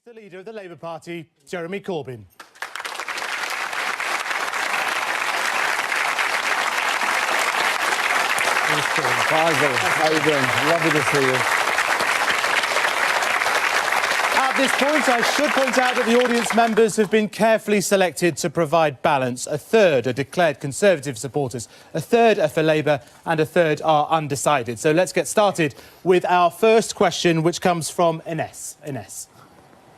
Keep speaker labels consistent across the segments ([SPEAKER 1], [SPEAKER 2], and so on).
[SPEAKER 1] the leader of the Labour Party, Jeremy Corbyn.
[SPEAKER 2] Basil, how are you doing? Lovely to see you.
[SPEAKER 1] At this point, I should point out that the audience members have been carefully selected to provide balance. A third are declared Conservative supporters, a third are for Labour and a third are undecided. So let's get started with our first question, which comes from Ines.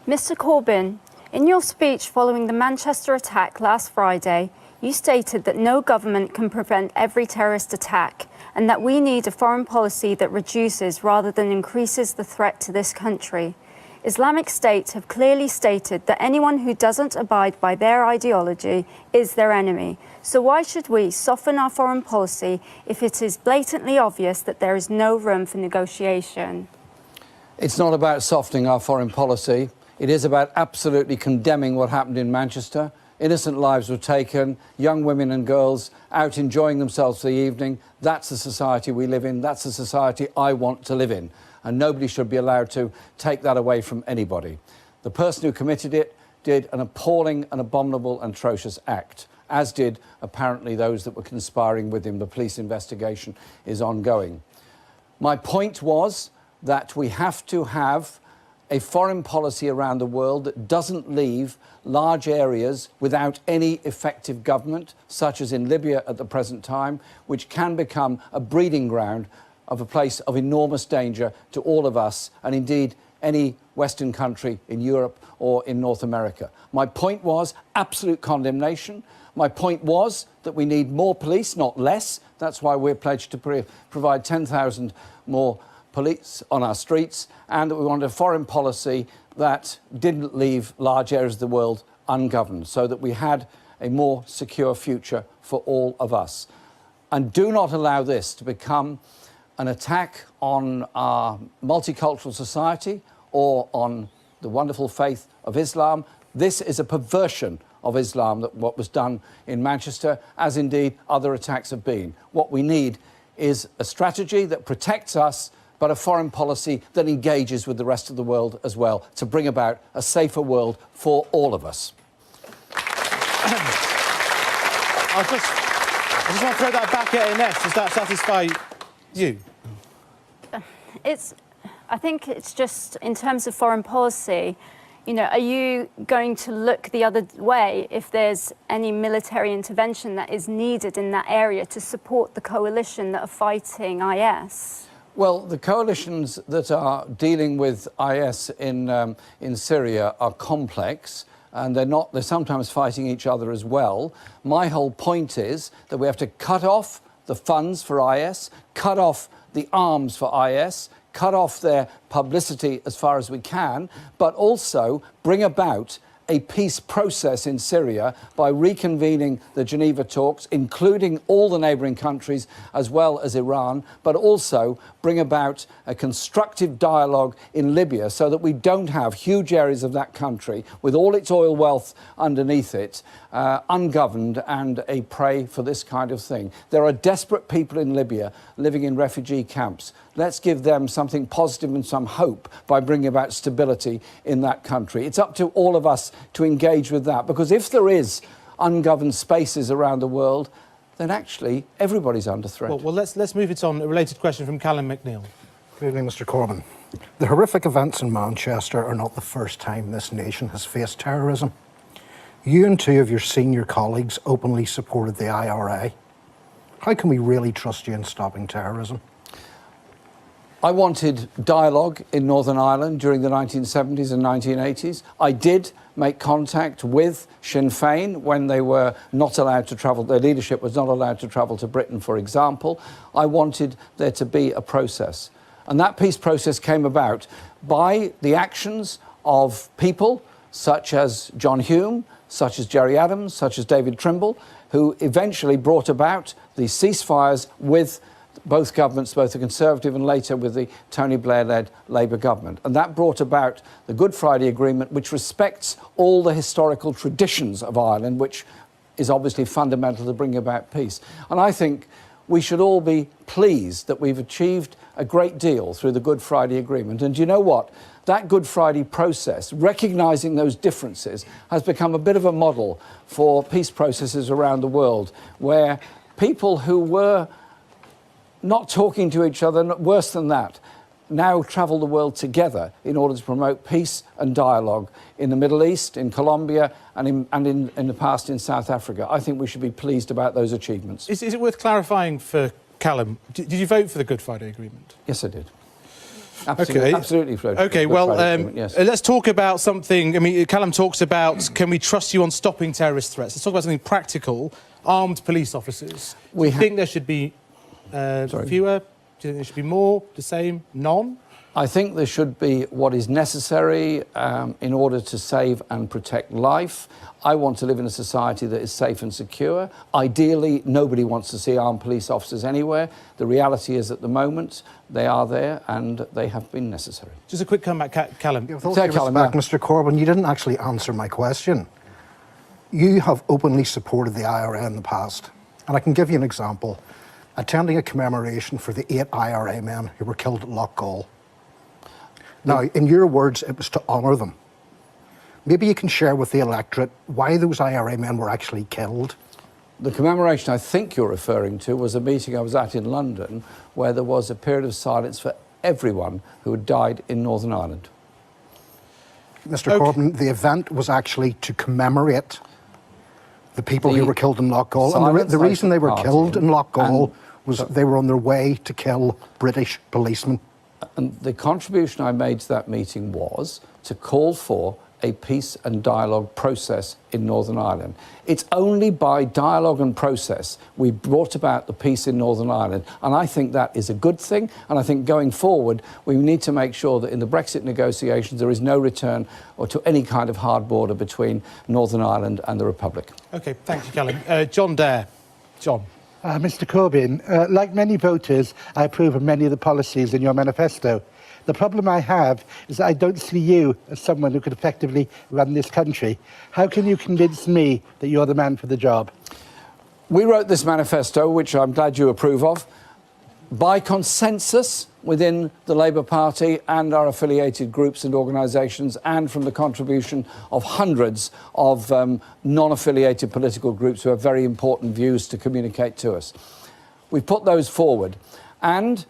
[SPEAKER 3] Mr Corbyn, in your speech following the Manchester attack last Friday, you stated that no government can prevent every terrorist attack and that we need a foreign policy that reduces rather than increases the threat to this country. Islamic State have clearly stated that anyone who doesn't abide by their ideology is their enemy. So why should we soften our foreign policy if it is blatantly obvious that there is no room for negotiation?
[SPEAKER 2] It's not about softening our foreign policy. It is about absolutely condemning what happened in Manchester. Innocent lives were taken, young women and girls out enjoying themselves for the evening. That's the society we live in. That's the society I want to live in. And nobody should be allowed to take that away from anybody. The person who committed it did an appalling and abominable and atrocious act, as did apparently those that were conspiring with him. The police investigation is ongoing. My point was that we have to have a foreign policy around the world that doesn't leave large areas without any effective government, such as in Libya at the present time, which can become a breeding ground of a place of enormous danger to all of us, and indeed any Western country in Europe or in North America. My point was absolute condemnation. My point was that we need more police, not less. That's why we're pledged to provide 10,000 more police on our streets, and that we wanted a foreign policy that didn't leave large areas of the world ungoverned, so that we had a more secure future for all of us. And do not allow this to become an attack on our multicultural society or on the wonderful faith of Islam. This is a perversion of Islam, that what was done in Manchester, as indeed other attacks have been. What we need is a strategy that protects us, but a foreign policy that engages with the rest of the world as well, to bring about a safer world for all of us.
[SPEAKER 1] I just want to throw that back at Ines. Does that satisfy you?
[SPEAKER 3] I think it's just, in terms of foreign policy, you know, are you going to look the other way if there's any military intervention that is needed in that area to support the coalition that are fighting IS?
[SPEAKER 2] Well, the coalitions that are dealing with IS in Syria are complex, and they're sometimes fighting each other as well. My whole point is that we have to cut off the funds for IS, cut off the arms for IS, cut off their publicity as far as we can, but also bring about a peace process in Syria by reconvening the Geneva talks, including all the neighbouring countries as well as Iran, but also bring about a constructive dialogue in Libya so that we don't have huge areas of that country with all its oil wealth underneath it, ungoverned and a prey for this kind of thing. There are desperate people in Libya living in refugee camps. Let's give them something positive and some hope by bringing about stability in that country. It's up to all of us to engage with that, because if there is ungoverned spaces around the world, then actually everybody's under threat.
[SPEAKER 1] Well, let's move it on. A related question from Callum McNeill.
[SPEAKER 4] Good evening, Mr Corbyn. The horrific events in Manchester are not the first time this nation has faced terrorism. You and two of your senior colleagues openly supported the IRA. How can we really trust you in stopping terrorism?
[SPEAKER 2] I wanted dialogue in Northern Ireland during the 1970s and 1980s. I did make contact with Sinn Féin when they were not allowed to travel. Their leadership was not allowed to travel to Britain, for example. I wanted there to be a process. And that peace process came about by the actions of people such as John Hume, such as Gerry Adams, such as David Trimble, who eventually brought about the ceasefires with both governments, both the Conservative and later with the Tony Blair-led Labour government. And that brought about the Good Friday Agreement, which respects all the historical traditions of Ireland, which is obviously fundamental to bring about peace. And I think we should all be pleased that we've achieved a great deal through the Good Friday Agreement. And do you know what? That Good Friday process, recognising those differences, has become a bit of a model for peace processes around the world, where people who were not talking to each other, worse than that, now travel the world together in order to promote peace and dialogue in the Middle East, in Colombia, and in the past in South Africa. I think we should be pleased about those achievements.
[SPEAKER 1] Is it worth clarifying for Callum? Did you vote for the Good Friday Agreement?
[SPEAKER 2] Yes, I did. Absolutely,
[SPEAKER 1] Okay.
[SPEAKER 2] absolutely.
[SPEAKER 1] Okay, well,
[SPEAKER 2] yes.
[SPEAKER 1] let's talk about something. I mean, Callum talks about, can we trust you on stopping terrorist threats? Let's talk about something practical. Armed police officers. Do you think there should be fewer? Do you think there should be more? The same? None?
[SPEAKER 2] I think there should be what is necessary in order to save and protect life. I want to live in a society that is safe and secure. Ideally, nobody wants to see armed police officers anywhere. The reality is, at the moment, they are there and they have been necessary.
[SPEAKER 1] Just a quick comeback, Callum.
[SPEAKER 4] With all due respect, Mr. Corbyn, you didn't actually answer my question. You have openly supported the IRA in the past. And I can give you an example. Attending a commemoration for the 8 IRA men who were killed at Loughgall. Now, in your words, it was to honour them. Maybe you can share with the electorate why those IRA men were actually killed.
[SPEAKER 2] The commemoration I think you're referring to was a meeting I was at in London where there was a period of silence for everyone who had died in Northern Ireland.
[SPEAKER 4] Mr. Corbyn, the event was actually to commemorate the people who were killed in Loughgall. And the reason they were killed in Loughgall was they were on their way to kill British policemen.
[SPEAKER 2] And the contribution I made to that meeting was to call for a peace and dialogue process in Northern Ireland. It's only by dialogue and process we brought about the peace in Northern Ireland, and I think that is a good thing. And I think going forward we need to make sure that in the Brexit negotiations there is no return or to any kind of hard border between Northern Ireland and the Republic.
[SPEAKER 1] OK, thank you, Callum. John Dare. John.
[SPEAKER 5] Mr. Corbyn, like many voters, I approve of many of the policies in your manifesto. The problem I have is that I don't see you as someone who could effectively run this country. How can you convince me that you're the man for the job?
[SPEAKER 2] We wrote this manifesto, which I'm glad you approve of, by consensus within the Labour Party and our affiliated groups and organisations, and from the contribution of hundreds of non-affiliated political groups who have very important views to communicate to us. We've put those forward, and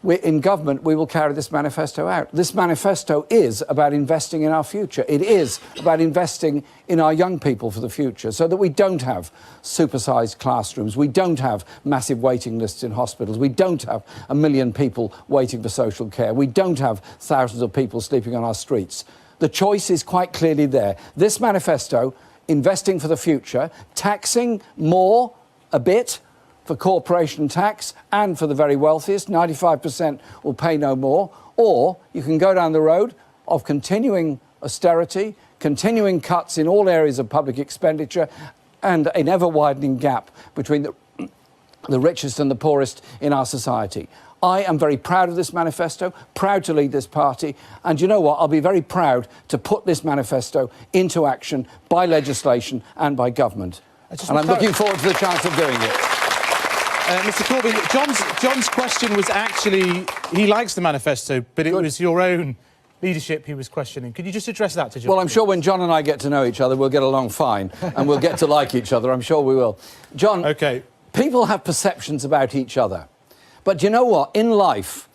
[SPEAKER 2] in government, we will carry this manifesto out. This manifesto is about investing in our future. It is about investing in our young people for the future so that we don't have supersized classrooms, we don't have massive waiting lists in hospitals, we don't have 1 million people waiting for social care, we don't have thousands of people sleeping on our streets. The choice is quite clearly there. This manifesto, investing for the future, taxing more a bit, for corporation tax and for the very wealthiest, 95% will pay no more, or you can go down the road of continuing austerity, continuing cuts in all areas of public expenditure, and an ever-widening gap between the richest and the poorest in our society. I am very proud of this manifesto, proud to lead this party, and you know what? I'll be very proud to put this manifesto into action by legislation and by government. And I'm looking forward to the chance of doing it.
[SPEAKER 1] Mr. Corbyn, John's question was actually, he likes the manifesto, but it was your own leadership he was questioning. Could you just address that to John?
[SPEAKER 2] Well, I'm sure when John and I get to know each other, we'll get along fine, and we'll get to like each other. I'm sure we will. John, people have perceptions about each other. But you know what? In life,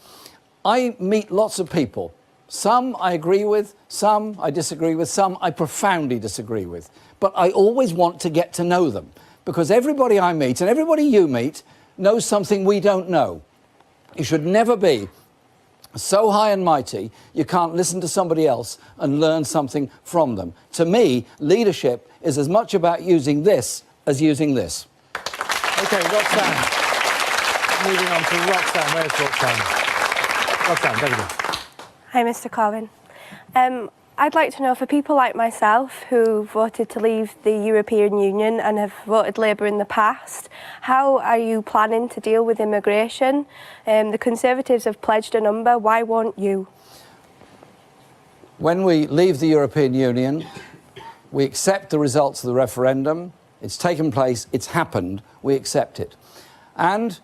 [SPEAKER 2] I meet lots of people. Some I agree with, some I disagree with, some I profoundly disagree with. But I always want to get to know them, because everybody I meet and everybody you meet knows something we don't know. You should never be so high and mighty you can't listen to somebody else and learn something from them. To me, leadership is as much about using this as using this.
[SPEAKER 1] OK, Roxanne. Moving on to Roxanne. Where's Roxanne? Roxanne, there we go.
[SPEAKER 6] Hi, Mr. Corbyn. I'd like to know, for people like myself who voted to leave the European Union and have voted Labour in the past, how are you planning to deal with immigration? The Conservatives have pledged a number. Why won't you?
[SPEAKER 2] When we leave the European Union, we accept the results of the referendum. It's taken place. It's happened. We accept it. And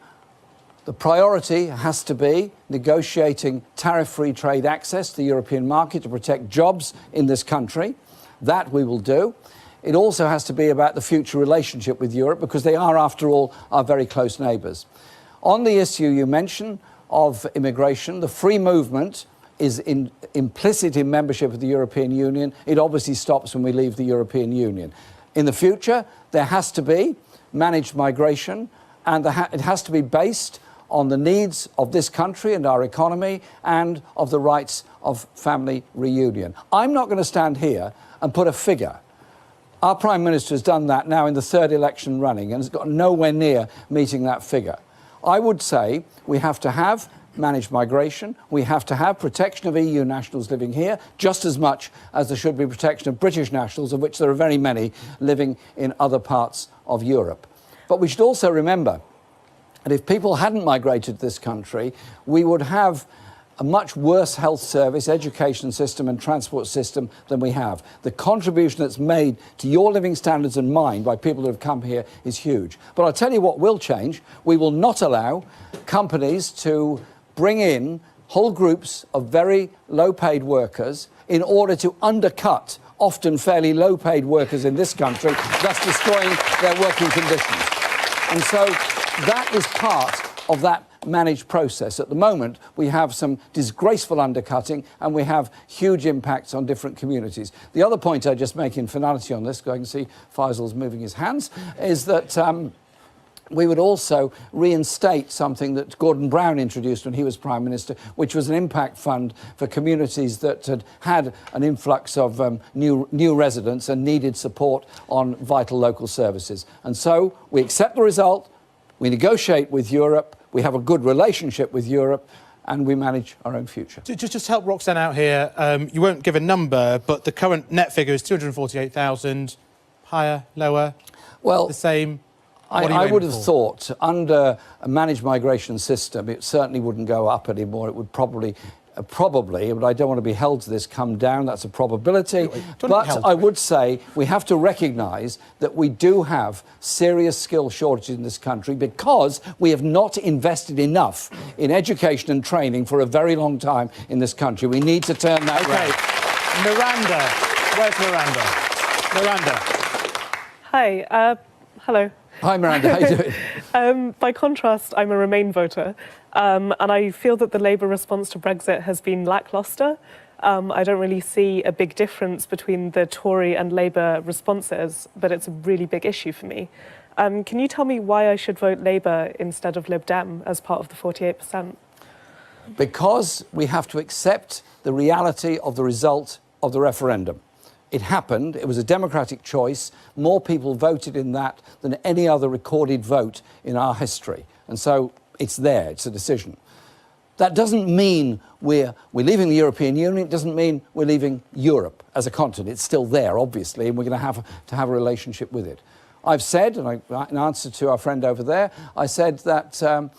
[SPEAKER 2] the priority has to be negotiating tariff-free trade access to the European market to protect jobs in this country. That we will do. It also has to be about the future relationship with Europe, because they are, after all, our very close neighbours. On the issue you mentioned of immigration, the free movement is implicit in membership of the European Union. It obviously stops when we leave the European Union. In the future, there has to be managed migration, and it has to be based on the needs of this country and our economy and of the rights of family reunion. I'm not going to stand here and put a figure. Our Prime Minister has done that now in the third election running and has got nowhere near meeting that figure. I would say we have to have managed migration, we have to have protection of EU nationals living here, just as much as there should be protection of British nationals, of which there are very many living in other parts of Europe. But we should also remember that if people hadn't migrated to this country, we would have a much worse health service, education system and transport system than we have. The contribution that's made to your living standards and mine by people who have come here is huge. But I'll tell you what will change. We will not allow companies to bring in whole groups of very low-paid workers in order to undercut often fairly low-paid workers in this country, thus destroying their working conditions. And so that is part of that managed process. At the moment, we have some disgraceful undercutting and we have huge impacts on different communities. The other point I just make in finality on this, because I can see Faisal's moving his hands, is that we would also reinstate something that Gordon Brown introduced when he was Prime Minister, which was an impact fund for communities that had had an influx of new residents and needed support on vital local services. And so we accept the result, we negotiate with Europe, we have a good relationship with Europe, and we manage our own future.
[SPEAKER 1] Just help Roxanne out here. You won't give a number, but the current net figure is 248,000. Higher, lower,
[SPEAKER 2] well,
[SPEAKER 1] the same?
[SPEAKER 2] I would have thought under a managed migration system, it certainly wouldn't go up anymore. It would probably, but I don't want to be held to this, come down. That's a probability. But I would say we have to recognise that we do have serious skill shortages in this country because we have not invested enough in education and training for a very long time in this country. We need to turn that around.
[SPEAKER 1] Miranda. Where's Miranda? Miranda.
[SPEAKER 7] Hi. Hello.
[SPEAKER 2] Hi, Miranda. How are you doing?
[SPEAKER 7] By contrast, I'm a Remain voter, and I feel that the Labour response to Brexit has been lacklustre. I don't really see a big difference between the Tory and Labour responses, but it's a really big issue for me. Can you tell me why I should vote Labour instead of Lib Dem as part of the 48%?
[SPEAKER 2] Because we have to accept the reality of the result of the referendum. It happened, it was a democratic choice. More people voted in that than any other recorded vote in our history. And so it's there, it's a decision. That doesn't mean we're leaving the European Union, it doesn't mean we're leaving Europe as a continent. It's still there, obviously, and we're going to have a relationship with it. I've said, and in answer to our friend over there, I said that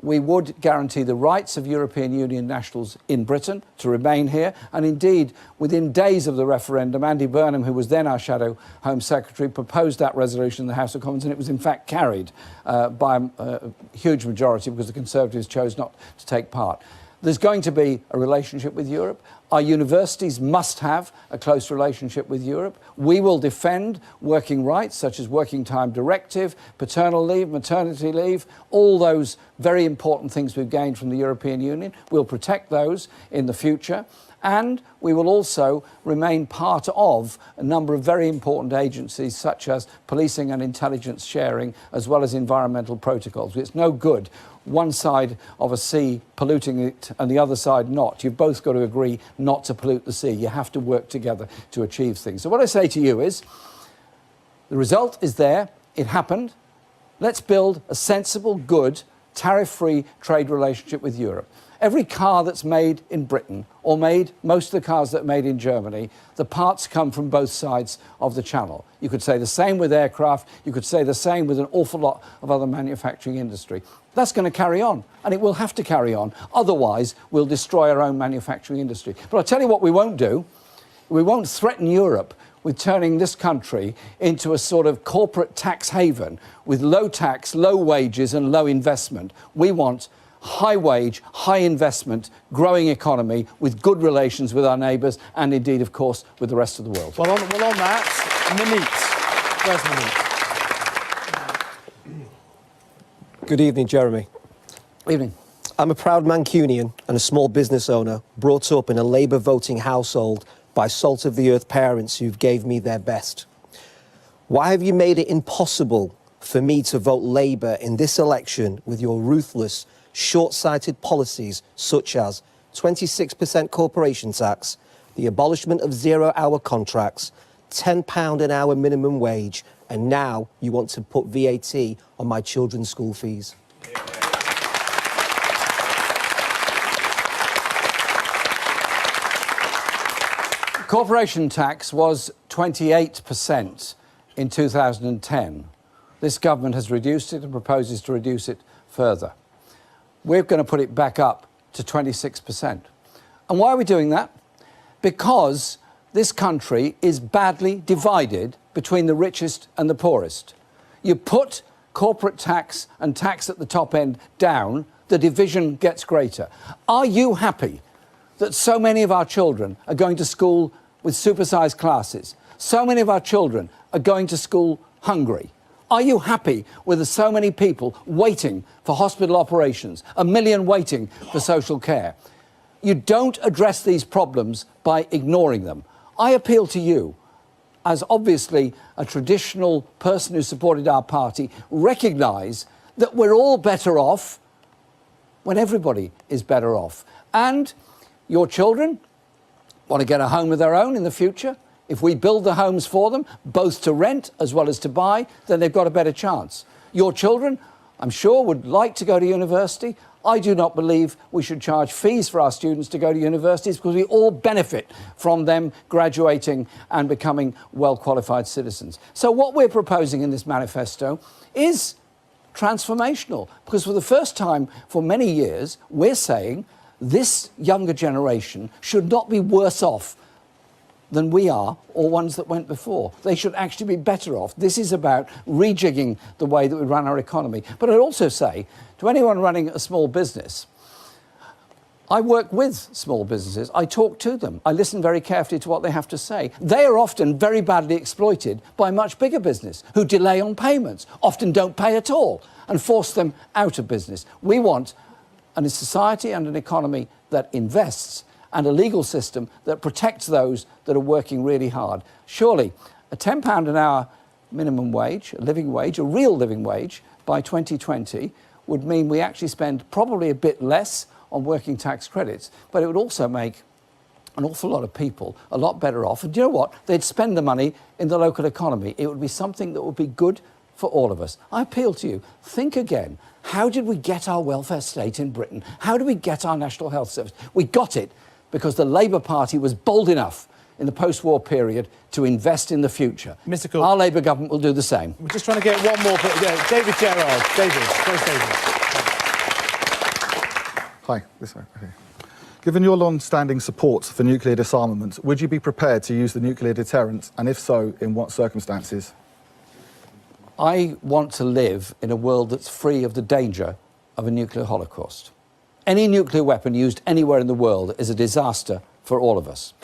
[SPEAKER 2] we would guarantee the rights of European Union nationals in Britain to remain here. And indeed, within days of the referendum, Andy Burnham, who was then our Shadow Home Secretary, proposed that resolution in the House of Commons, and it was in fact carried by a huge majority because the Conservatives chose not to take part. There's going to be a relationship with Europe. Our universities must have a close relationship with Europe. We will defend working rights such as working time directive, paternal leave, maternity leave, all those very important things we've gained from the European Union. We'll protect those in the future. And we will also remain part of a number of very important agencies such as policing and intelligence sharing, as well as environmental protocols. It's no good one side of a sea polluting it and the other side not. You've both got to agree not to pollute the sea. You have to work together to achieve things. So what I say to you is, the result is there. It happened. Let's build a sensible, good, tariff-free trade relationship with Europe. Every car that's made in Britain, or most of the cars that are made in Germany, the parts come from both sides of the channel. You could say the same with aircraft, you could say the same with an awful lot of other manufacturing industry. That's going to carry on, and it will have to carry on. Otherwise, we'll destroy our own manufacturing industry. But I'll tell you what we won't do. We won't threaten Europe with turning this country into a sort of corporate tax haven with low tax, low wages and low investment. We want high wage, high investment, growing economy with good relations with our neighbours and indeed, of course, with the rest of the world.
[SPEAKER 1] Well, on that, Manit. Where's Manit?
[SPEAKER 8] Good evening, Jeremy.
[SPEAKER 2] Evening.
[SPEAKER 8] I'm a proud Mancunian and a small business owner brought up in a Labour voting household by salt-of-the-earth parents who gave me their best. Why have you made it impossible for me to vote Labour in this election with your ruthless, short-sighted policies such as 26% corporation tax, the abolishment of zero-hour contracts, £10 an hour minimum wage, and now you want to put VAT on my children's school fees?
[SPEAKER 2] Corporation tax was 28% in 2010. This government has reduced it and proposes to reduce it further. We're going to put it back up to 26%. And why are we doing that? Because this country is badly divided between the richest and the poorest. You put corporate tax and tax at the top end down, the division gets greater. Are you happy that so many of our children are going to school with supersized classes? So many of our children are going to school hungry. Are you happy with so many people waiting for hospital operations, 1 million waiting for social care? You don't address these problems by ignoring them. I appeal to you, as obviously a traditional person who supported our party, recognise that we're all better off when everybody is better off. And your children want to get a home of their own in the future. If we build the homes for them, both to rent as well as to buy, then they've got a better chance. Your children, I'm sure, would like to go to university. I do not believe we should charge fees for our students to go to universities because we all benefit from them graduating and becoming well-qualified citizens. So what we're proposing in this manifesto is transformational, because for the first time for many years, we're saying this younger generation should not be worse off than we are or ones that went before. They should actually be better off. This is about rejigging the way that we run our economy. But I'd also say to anyone running a small business, I work with small businesses. I talk to them. I listen very carefully to what they have to say. They are often very badly exploited by much bigger business who delay on payments, often don't pay at all, and force them out of business. We want a society and an economy that invests and a legal system that protects those that are working really hard. Surely a £10 an hour minimum wage, a living wage, a real living wage by 2020 would mean we actually spend probably a bit less on working tax credits, but it would also make an awful lot of people a lot better off. And do you know what? They'd spend the money in the local economy. It would be something that would be good for all of us. I appeal to you, think again. How did we get our welfare state in Britain? How did we get our National Health Service? We got it because the Labour Party was bold enough in the post-war period to invest in the future.
[SPEAKER 1] Mr. Cool.
[SPEAKER 2] Our Labour government will do the same.
[SPEAKER 1] We're just trying to get one more. Yeah, David Gerard. David. Where's David?
[SPEAKER 9] Hi, this way. Okay. Given your long-standing support for nuclear disarmament, would you be prepared to use the nuclear deterrent, and if so, in what circumstances?
[SPEAKER 2] I want to live in a world that's free of the danger of a nuclear holocaust. Any nuclear weapon used anywhere in the world is a disaster for all of us.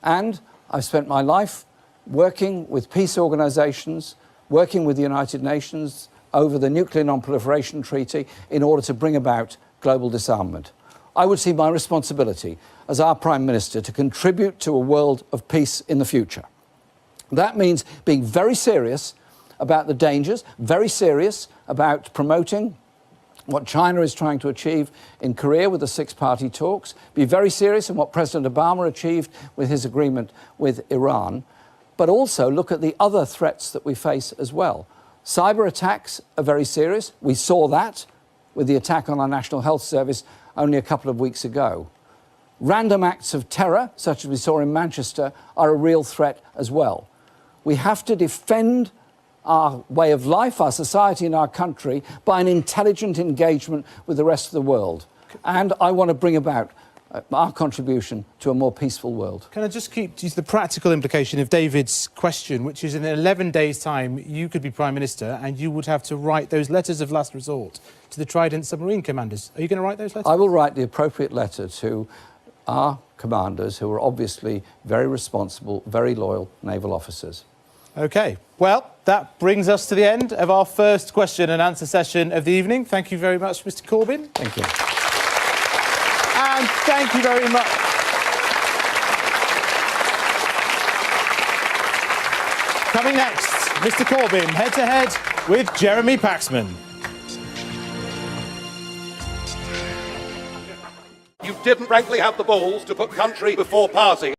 [SPEAKER 2] And I've spent my life working with peace organisations, working with the United Nations over the Nuclear Non-Proliferation Treaty in order to bring about global disarmament. I would see my responsibility as our Prime Minister to contribute to a world of peace in the future. That means being very serious about the dangers, very serious about promoting what China is trying to achieve in Korea with the six-party talks, be very serious in what President Obama achieved with his agreement with Iran, but also look at the other threats that we face as well. Cyber attacks are very serious. We saw that with the attack on our National Health Service only a couple of weeks ago. Random acts of terror, such as we saw in Manchester, are a real threat as well. We have to defend our way of life, our society and our country by an intelligent engagement with the rest of the world. And I want to bring about our contribution to a more peaceful world.
[SPEAKER 1] Can I just use the practical implication of David's question, which is in 11 days' time, you could be Prime Minister and you would have to write those letters of last resort to the Trident submarine commanders. Are you going to write those letters?
[SPEAKER 2] I will write the appropriate letter to our commanders, who are obviously very responsible, very loyal naval officers.
[SPEAKER 1] OK. Well, that brings us to the end of our first question and answer session of the evening. Thank you very much, Mr Corbyn.
[SPEAKER 2] Thank you.
[SPEAKER 1] And thank you very much. Coming next, Mr Corbyn head-to-head with Jeremy Paxman.
[SPEAKER 10] You didn't frankly have the balls to put country before party.